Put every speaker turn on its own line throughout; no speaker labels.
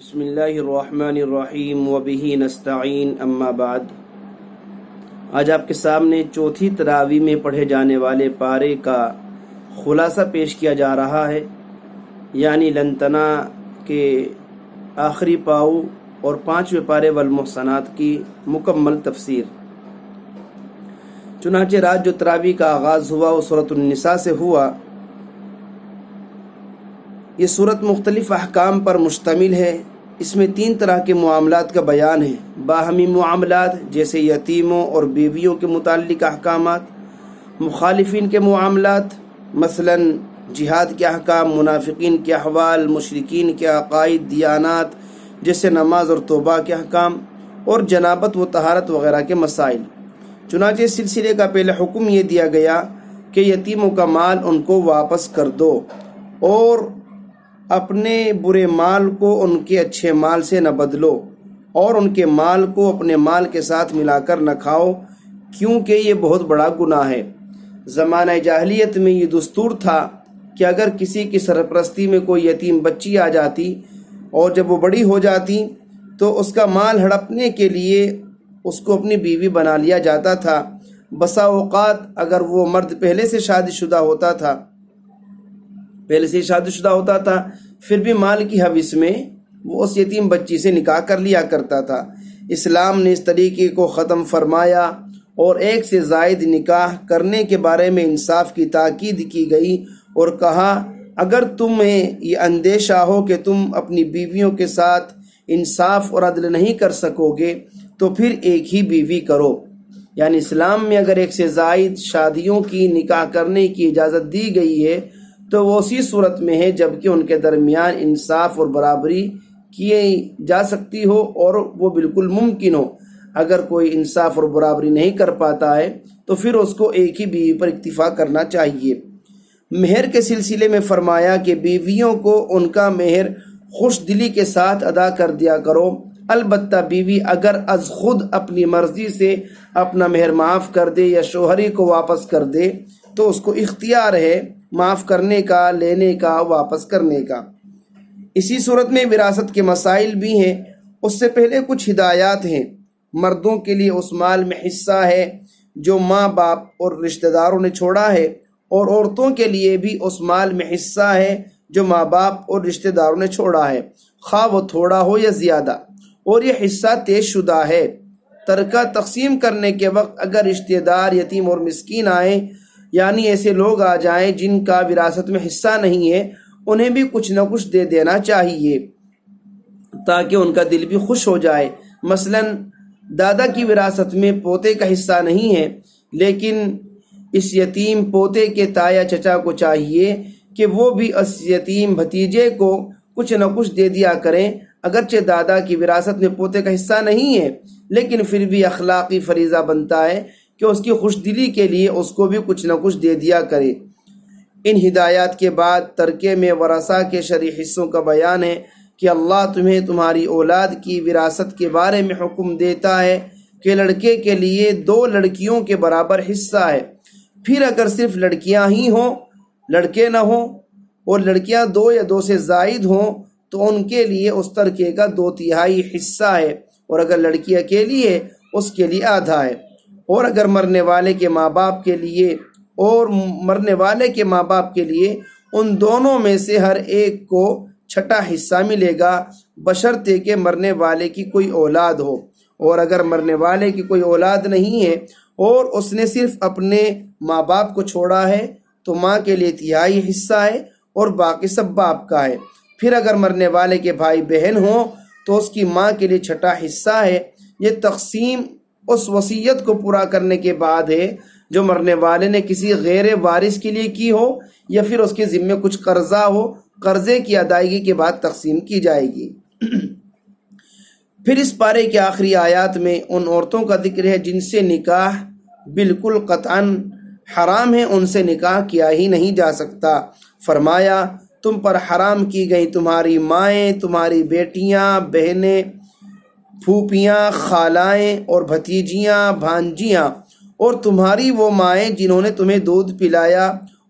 بسم اللہ الرحمن الرحیم وبہ نستعین اما بعد۔ آج آپ کے سامنے چوتھی تراویح میں پڑھے جانے والے پارے کا خلاصہ پیش کیا جا رہا ہے، یعنی لن تنا کے آخری پاؤ اور 5ویں پارے والمحصنات کی مکمل تفسیر۔ چنانچہ رات جو تراویح کا آغاز ہوا وہ سورۃ النساء سے ہوا۔ یہ سورت مختلف احکام پر مشتمل ہے۔ اس میں 3 طرح کے معاملات کا بیان ہے: باہمی معاملات جیسے یتیموں اور بیویوں کے متعلق احکامات، مخالفین کے معاملات مثلا جہاد کے احکام، منافقین کے احوال، مشرکین کے عقائد دیانات جیسے نماز اور توبہ کے احکام، اور جنابت و طہارت وغیرہ کے مسائل۔ چنانچہ اس سلسلے کا پہلے حکم یہ دیا گیا کہ یتیموں کا مال ان کو واپس کر دو اور اپنے برے مال کو ان کے اچھے مال سے نہ بدلو، اور ان کے مال کو اپنے مال کے ساتھ ملا کر نہ کھاؤ، کیونکہ یہ بہت بڑا گناہ ہے۔ زمانہ جاہلیت میں یہ دستور تھا کہ اگر کسی کی سرپرستی میں کوئی یتیم بچی آ جاتی اور جب وہ بڑی ہو جاتی تو اس کا مال ہڑپنے کے لیے اس کو اپنی بیوی بنا لیا جاتا تھا۔ بسا اوقات اگر وہ مرد پہلے سے شادی شدہ ہوتا تھا پھر بھی مال کی حوث میں وہ اس یتیم بچی سے نکاح کر لیا کرتا تھا۔ اسلام نے اس طریقے کو ختم فرمایا اور ایک سے زائد نکاح کرنے کے بارے میں انصاف کی تاکید کی گئی اور کہا اگر تمہیں یہ اندیشہ ہو کہ تم اپنی بیویوں کے ساتھ انصاف اور عدل نہیں کر سکو گے تو پھر ایک ہی بیوی کرو۔ یعنی اسلام میں اگر ایک سے زائد شادیوں کی نکاح کرنے کی اجازت دی گئی ہے تو وہ اسی صورت میں ہے جبکہ ان کے درمیان انصاف اور برابری کی جا سکتی ہو اور وہ بالکل ممکن ہو۔ اگر کوئی انصاف اور برابری نہیں کر پاتا ہے تو پھر اس کو ایک ہی بیوی پر اکتفا کرنا چاہیے۔ مہر کے سلسلے میں فرمایا کہ بیویوں کو ان کا مہر خوش دلی کے ساتھ ادا کر دیا کرو، البتہ بیوی اگر از خود اپنی مرضی سے اپنا مہر معاف کر دے یا شوہری کو واپس کر دے تو اس کو اختیار ہے معاف کرنے کا، لینے کا، واپس کرنے کا۔ اسی صورت میں وراثت کے مسائل بھی ہیں۔ اس سے پہلے کچھ ہدایات ہیں۔ مردوں کے لیے اس مال میں حصہ ہے جو ماں باپ اور رشتہ داروں نے چھوڑا ہے، اور عورتوں کے لیے بھی اس مال میں حصہ ہے جو ماں باپ اور رشتہ داروں نے چھوڑا ہے، خواہ وہ تھوڑا ہو یا زیادہ، اور یہ حصہ طے شدہ ہے۔ ترکہ تقسیم کرنے کے وقت اگر رشتہ دار یتیم اور مسکین آئیں، یعنی ایسے لوگ آ جائیں جن کا وراثت میں حصہ نہیں ہے، انہیں بھی کچھ نہ کچھ دے دینا چاہیے تاکہ ان کا دل بھی خوش ہو جائے۔ مثلا دادا کی وراثت میں پوتے کا حصہ نہیں ہے، لیکن اس یتیم پوتے کے تایا چچا کو چاہیے کہ وہ بھی اس یتیم بھتیجے کو کچھ نہ کچھ دے دیا کریں۔ اگرچہ دادا کی وراثت میں پوتے کا حصہ نہیں ہے، لیکن پھر بھی اخلاقی فریضہ بنتا ہے کہ اس کی خوش دلی کے لیے اس کو بھی کچھ نہ کچھ دے دیا کرے۔ ان ہدایات کے بعد ترکے میں ورثہ کے شرعی حصوں کا بیان ہے کہ اللہ تمہیں تمہاری اولاد کی وراثت کے بارے میں حکم دیتا ہے کہ لڑکے کے لیے 2 لڑکیوں کے برابر حصہ ہے، پھر اگر صرف لڑکیاں ہی ہوں، لڑکے نہ ہوں، اور لڑکیاں 2 یا 2 سے زائد ہوں تو ان کے لیے اس ترکے کا 2/3 حصہ ہے، اور اگر لڑکی اکیلی ہے اس کے لیے آدھا ہے۔ اور اگر مرنے والے کے ماں باپ کے لیے ان دونوں میں سے ہر ایک کو 6واں حصہ ملے گا، بشرطے کہ مرنے والے کی کوئی اولاد ہو۔ اور اگر مرنے والے کی کوئی اولاد نہیں ہے اور اس نے صرف اپنے ماں باپ کو چھوڑا ہے تو ماں کے لیے 1/3 حصہ ہے اور باقی سب باپ کا ہے۔ پھر اگر مرنے والے کے بھائی بہن ہوں تو اس کی ماں کے لیے 6واں حصہ ہے۔ یہ تقسیم اس وصیت کو پورا کرنے کے بعد ہے جو مرنے والے نے کسی غیر وارث کے لیے کی ہو، یا پھر اس کے ذمے کچھ قرضہ ہو، قرضے کی ادائیگی کے بعد تقسیم کی جائے گی۔ پھر اس پارے کے آخری آیات میں ان عورتوں کا ذکر ہے جن سے نکاح بالکل قطعاً حرام ہے، ان سے نکاح کیا ہی نہیں جا سکتا۔ فرمایا تم پر حرام کی گئی تمہاری مائیں، تمہاری بیٹیاں، بہنیں، پھوپھیاں، خالائیں اور بھتیجیاں، بھانجیاں، اور تمہاری وہ مائیں جنہوں نے تمہیں دودھ پلایا،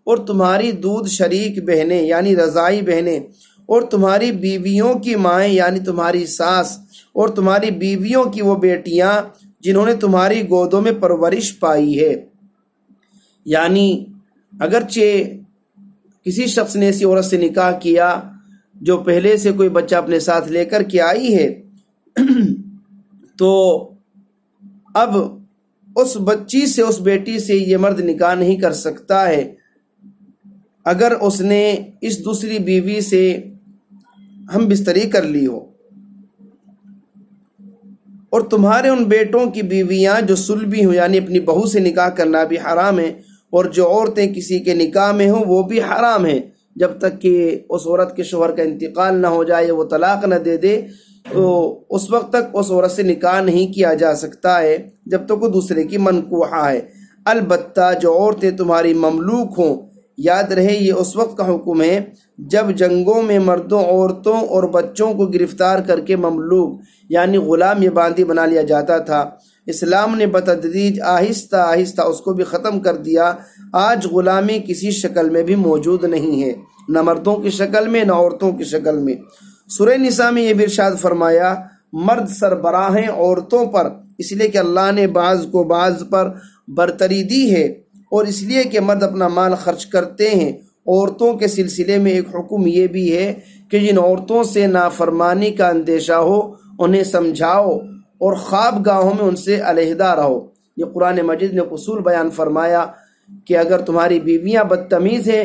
اور تمہاری دودھ شریک بہنیں یعنی رضاعی بہنیں، اور تمہاری بیویوں کی مائیں یعنی تمہاری ساس اور تمہاری بیویوں کی وہ بیٹیاں جنہوں نے تمہاری گودوں میں پرورش پائی ہے. یعنی اگرچہ کسی شخص نے ایسی عورت سے نکاح کیا جو پہلے سے کوئی بچہ اپنے ساتھ لے کر کے آئی ہے تو اب اس بچی سے اس بیٹی سے یہ مرد نکاح نہیں کر سکتا ہے اگر اس نے اس دوسری بیوی سے ہم بستری کر لی ہو. اور تمہارے ان بیٹوں کی بیویاں جو صلبی ہوں یعنی اپنی بہو سے نکاح کرنا بھی حرام ہے، اور جو عورتیں کسی کے نکاح میں ہوں وہ بھی حرام ہیں جب تک کہ اس عورت کے شوہر کا انتقال نہ ہو جائے، وہ طلاق نہ دے دے، تو اس وقت تک اس عورت سے نکاح نہیں کیا جا سکتا ہے جب تک وہ دوسرے کی منکوحہ ہے. البتہ جو عورتیں تمہاری مملوک ہوں، یاد رہے یہ اس وقت کا حکم ہے جب جنگوں میں مردوں، عورتوں اور بچوں کو گرفتار کر کے مملوک یعنی غلام یا باندی بنا لیا جاتا تھا. اسلام نے بتدریج آہستہ آہستہ اس کو بھی ختم کر دیا. آج غلامی کسی شکل میں بھی موجود نہیں ہے، نہ مردوں کی شکل میں نہ عورتوں کی شکل میں. سورہ نساء میں یہ بھی ارشاد فرمایا مرد سربراہ ہیں عورتوں پر، اس لیے کہ اللہ نے بعض کو بعض پر برتری دی ہے، اور اس لیے کہ مرد اپنا مال خرچ کرتے ہیں. عورتوں کے سلسلے میں ایک حکم یہ بھی ہے کہ جن عورتوں سے نافرمانی کا اندیشہ ہو انہیں سمجھاؤ اور خواب گاہوں میں ان سے علیحدہ رہو. یہ قرآن مجید نے اصول بیان فرمایا کہ اگر تمہاری بیویاں بدتمیز ہیں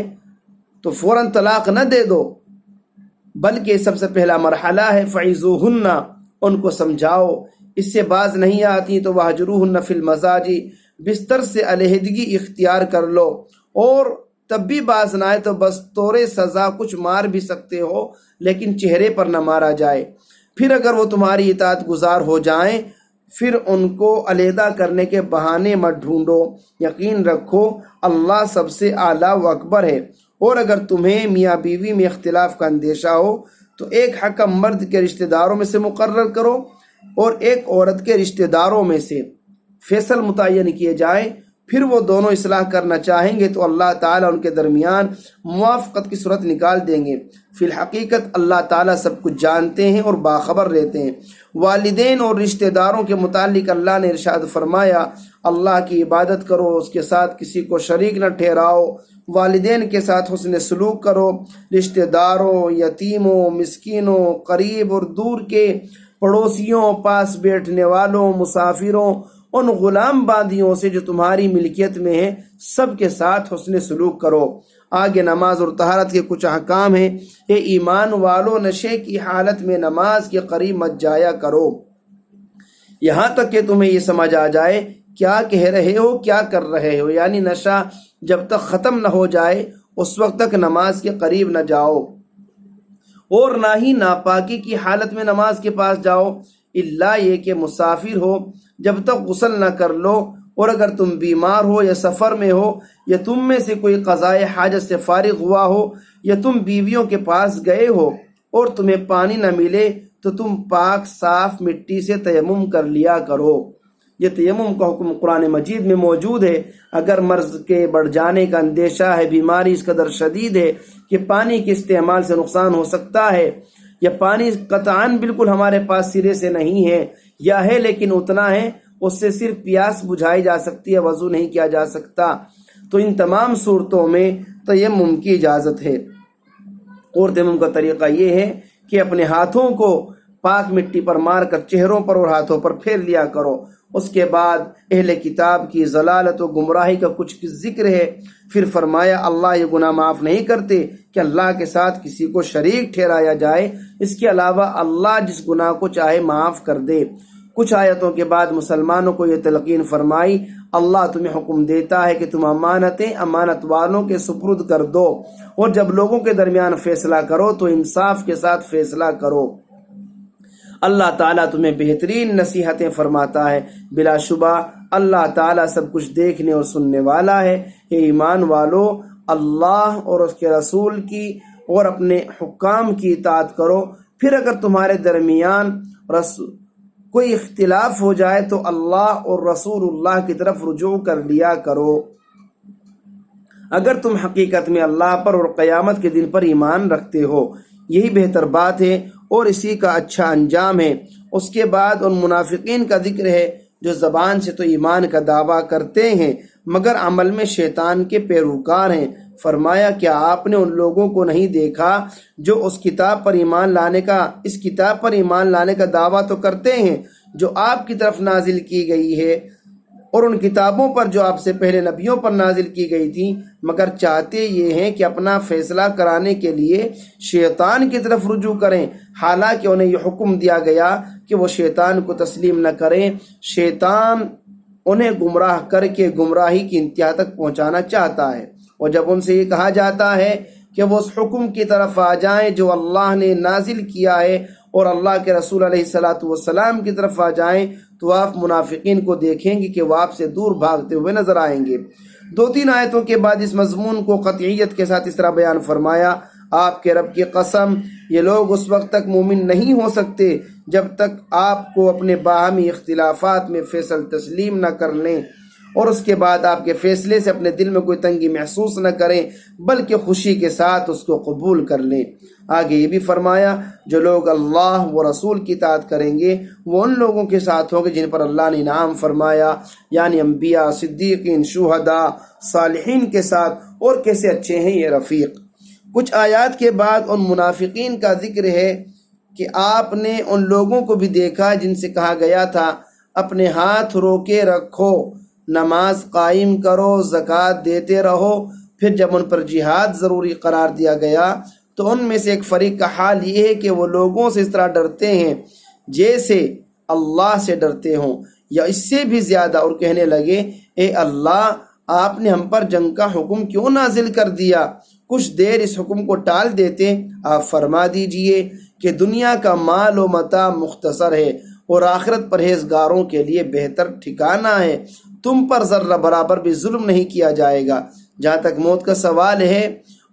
تو فوراً طلاق نہ دے دو، بلکہ سب سے پہلا مرحلہ ہے فعظوہن، ان کو سمجھاؤ. اس سے باز نہیں آتی تو وہجروہن فی المضاجع، بستر سے علیحدگی اختیار کر لو. اور تب بھی باز نہ آئے تو بس طور سزا کچھ مار بھی سکتے ہو لیکن چہرے پر نہ مارا جائے. پھر اگر وہ تمہاری اطاعت گزار ہو جائیں پھر ان کو علیحدہ کرنے کے بہانے مت ڈھونڈو. یقین رکھو اللہ سب سے اعلیٰ و اکبر ہے. اور اگر تمہیں میاں بیوی میں اختلاف کا اندیشہ ہو تو ایک حکم مرد کے رشتہ داروں میں سے مقرر کرو اور ایک عورت کے رشتہ داروں میں سے فیصل متعین کیے جائیں. پھر وہ دونوں اصلاح کرنا چاہیں گے تو اللہ تعالیٰ ان کے درمیان موافقت کی صورت نکال دیں گے. فی الحقیقت اللہ تعالیٰ سب کچھ جانتے ہیں اور باخبر رہتے ہیں. والدین اور رشتہ داروں کے متعلق اللہ نے ارشاد فرمایا اللہ کی عبادت کرو، اس کے ساتھ کسی کو شریک نہ ٹھہراؤ، والدین کے ساتھ حسن سلوک کرو، رشتہ داروں، یتیموں، مسکینوں، قریب اور دور کے پڑوسیوں، پاس بیٹھنے والوں، مسافروں، ان غلام باندیوں سے جو تمہاری ملکیت میں ہیں سب کے ساتھ حسن سلوک کرو. آگے نماز اور طہارت کے کچھ احکام ہیں. اے ایمان والو، نشے کی حالت میں نماز کے قریب مت جایا کرو یہاں تک کہ تمہیں یہ سمجھ آ جائے کیا کہہ رہے ہو، کیا کر رہے ہو. یعنی نشہ جب تک ختم نہ ہو جائے اس وقت تک نماز کے قریب نہ جاؤ، اور نہ ہی ناپاکی کی حالت میں نماز کے پاس جاؤ الا یہ کہ مسافر ہو جب تک غسل نہ کر لو. اور اگر تم بیمار ہو یا سفر میں ہو یا تم میں سے کوئی قضائے حاجت سے فارغ ہوا ہو یا تم بیویوں کے پاس گئے ہو اور تمہیں پانی نہ ملے تو تم پاک صاف مٹی سے تیمم کر لیا کرو. یہ تیمم کا حکم قرآن مجید میں موجود ہے. اگر مرض کے بڑھ جانے کا اندیشہ ہے، بیماری اس قدر شدید ہے کہ پانی کے استعمال سے نقصان ہو سکتا ہے، یا پانی قطعاً بالکل ہمارے پاس سرے سے نہیں ہے یا ہے لیکن اتنا ہے اس سے صرف پیاس بجھائی جا سکتی ہے، وضو نہیں کیا جا سکتا، تو ان تمام صورتوں میں تیمم کی اجازت ہے. اور تیمم کا طریقہ یہ ہے کہ اپنے ہاتھوں کو پاک مٹی پر مار کر چہروں پر اور ہاتھوں پر پھیر لیا کرو. اس کے بعد اہل کتاب کی ضلالت و گمراہی کا کچھ ذکر ہے. پھر فرمایا اللہ یہ گناہ معاف نہیں کرتے کہ اللہ کے ساتھ کسی کو شریک ٹھہرایا جائے، اس کے علاوہ اللہ جس گناہ کو چاہے معاف کر دے. کچھ آیتوں کے بعد مسلمانوں کو یہ تلقین فرمائی اللہ تمہیں حکم دیتا ہے کہ تم امانتیں امانت والوں کے سپرد کر دو، اور جب لوگوں کے درمیان فیصلہ کرو تو انصاف کے ساتھ فیصلہ کرو. اللہ تعالیٰ تمہیں بہترین نصیحتیں فرماتا ہے. بلا شبہ اللہ تعالیٰ سب کچھ دیکھنے اور سننے والا ہے. اے ایمان والو، اللہ اور اس کے رسول کی اور اپنے حکام کی اطاعت کرو. پھر اگر تمہارے درمیان کوئی اختلاف ہو جائے تو اللہ اور رسول اللہ کی طرف رجوع کر لیا کرو. اگر تم حقیقت میں اللہ پر اور قیامت کے دن پر ایمان رکھتے ہو، یہی بہتر بات ہے اور اسی کا اچھا انجام ہے۔ اس کے بعد ان منافقین کا ذکر ہے جو زبان سے تو ایمان کا دعویٰ کرتے ہیں مگر عمل میں شیطان کے پیروکار ہیں۔ فرمایا کیا آپ نے ان لوگوں کو نہیں دیکھا جو اس کتاب پر ایمان لانے کا دعویٰ تو کرتے ہیں جو آپ کی طرف نازل کی گئی ہے اور ان کتابوں پر جو آپ سے پہلے نبیوں پر نازل کی گئی تھی، مگر چاہتے یہ ہیں کہ اپنا فیصلہ کرانے کے لیے شیطان کی طرف رجوع کریں، حالانکہ انہیں یہ حکم دیا گیا کہ وہ شیطان کو تسلیم نہ کریں۔ شیطان انہیں گمراہ کر کے گمراہی کی انتہا تک پہنچانا چاہتا ہے، اور جب ان سے یہ کہا جاتا ہے کہ وہ اس حکم کی طرف آ جائیں جو اللہ نے نازل کیا ہے اور اللہ کے رسول علیہ السلام کی طرف آ جائیں، تو آپ منافقین کو دیکھیں گے کہ وہ آپ سے دور بھاگتے ہوئے نظر آئیں گے۔ 2-3 آیتوں کے بعد اس مضمون کو قطعیت کے ساتھ اس طرح بیان فرمایا، آپ کے رب کی قسم یہ لوگ اس وقت تک مومن نہیں ہو سکتے جب تک آپ کو اپنے باہمی اختلافات میں فیصل تسلیم نہ کر لیں اور اس کے بعد آپ کے فیصلے سے اپنے دل میں کوئی تنگی محسوس نہ کریں بلکہ خوشی کے ساتھ اس کو قبول کر لیں۔ آگے یہ بھی فرمایا جو لوگ اللہ و رسول کی اطاعت کریں گے وہ ان لوگوں کے ساتھ ہوں گے جن پر اللہ نے انعام فرمایا، یعنی انبیاء، صدیقین، شہداء، صالحین کے ساتھ، اور کیسے اچھے ہیں یہ رفیق۔ کچھ آیات کے بعد ان منافقین کا ذکر ہے کہ آپ نے ان لوگوں کو بھی دیکھا جن سے کہا گیا تھا اپنے ہاتھ روکے رکھو، نماز قائم کرو، زکوٰۃ دیتے رہو، پھر جب ان پر جہاد ضروری قرار دیا گیا تو ان میں سے ایک فریق کا حال یہ ہے کہ وہ لوگوں سے اس طرح ڈرتے ہیں جیسے اللہ سے ڈرتے ہوں یا اس سے بھی زیادہ، اور کہنے لگے اے اللہ آپ نے ہم پر جنگ کا حکم کیوں نازل کر دیا؟ کچھ دیر اس حکم کو ٹال دیتے۔ آپ فرما دیجئے کہ دنیا کا مال و متاع مختصر ہے اور آخرت پرہیزگاروں کے لیے بہتر ٹھکانہ ہے، تم پر ذرہ برابر بھی ظلم نہیں کیا جائے گا۔ جہاں تک موت کا سوال ہے،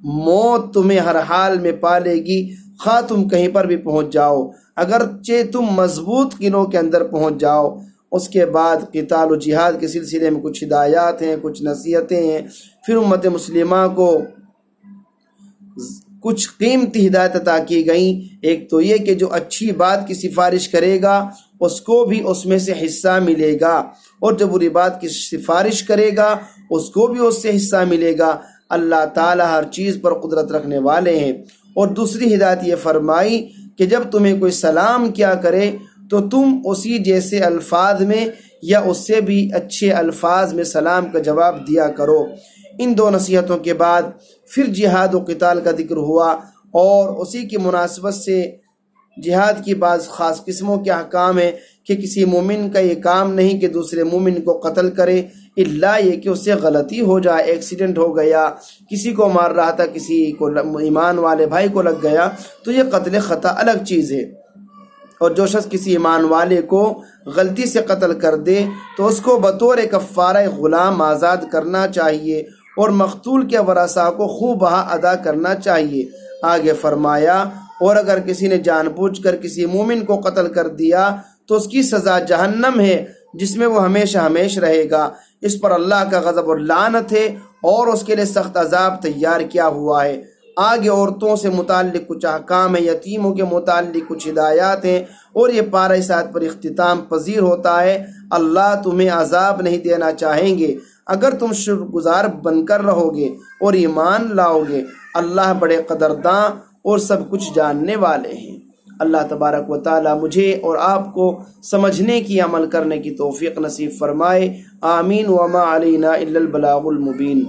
موت تمہیں ہر حال میں پالے گی، خواہ تم کہیں پر بھی پہنچ جاؤ، اگرچہ تم مضبوط قلعوں کے اندر پہنچ جاؤ۔ اس کے بعد قتال و جہاد کے سلسلے میں کچھ ہدایات ہیں، کچھ نصیحتیں ہیں، پھر امت مسلمہ کو کچھ قیمتی ہدایت عطا کی گئیں۔ ایک تو یہ کہ جو اچھی بات کی سفارش کرے گا اس کو بھی اس میں سے حصہ ملے گا، اور جو بری بات کی سفارش کرے گا اس کو بھی اس سے حصہ ملے گا۔ اللہ تعالیٰ ہر چیز پر قدرت رکھنے والے ہیں۔ اور دوسری ہدایت یہ فرمائی کہ جب تمہیں کوئی سلام کیا کرے تو تم اسی جیسے الفاظ میں یا اس سے بھی اچھے الفاظ میں سلام کا جواب دیا کرو۔ ان دو نصیحتوں کے بعد پھر جہاد و قتال کا ذکر ہوا، اور اسی کی مناسبت سے جہاد کی بعض خاص قسموں کے احکام ہیں کہ کسی مومن کا یہ کام نہیں کہ دوسرے مومن کو قتل کرے، الا یہ کہ اس سے غلطی ہو جائے، ایکسیڈنٹ ہو گیا، کسی کو مار رہا تھا، کسی کو ایمان والے بھائی کو لگ گیا، تو یہ قتل خطا الگ چیز ہے۔ اور جو شخص کسی ایمان والے کو غلطی سے قتل کر دے تو اس کو بطور کفارہ غلام آزاد کرنا چاہیے اور مقتول کے ورثاء کو خوب بہا ادا کرنا چاہیے۔ آگے فرمایا اور اگر کسی نے جان بوجھ کر کسی مومن کو قتل کر دیا تو اس کی سزا جہنم ہے جس میں وہ ہمیشہ ہمیش رہے گا، اس پر اللہ کا غضب اور لعنت ہے اور اس کے لیے سخت عذاب تیار کیا ہوا ہے۔ آگے عورتوں سے متعلق کچھ احکام ہیں، یتیموں کے متعلق کچھ ہدایات ہیں، اور یہ پارہ اس آیت پر اختتام پذیر ہوتا ہے۔ اللہ تمہیں عذاب نہیں دینا چاہیں گے اگر تم شکر گزار بن کر رہو گے اور ایمان لاؤ گے، اللہ بڑے قدرداں اور سب کچھ جاننے والے ہیں۔ اللہ تبارک و تعالی مجھے اور آپ کو سمجھنے کی، عمل کرنے کی توفیق نصیب فرمائے۔ آمین۔ وما علینا الا البلاغ المبین۔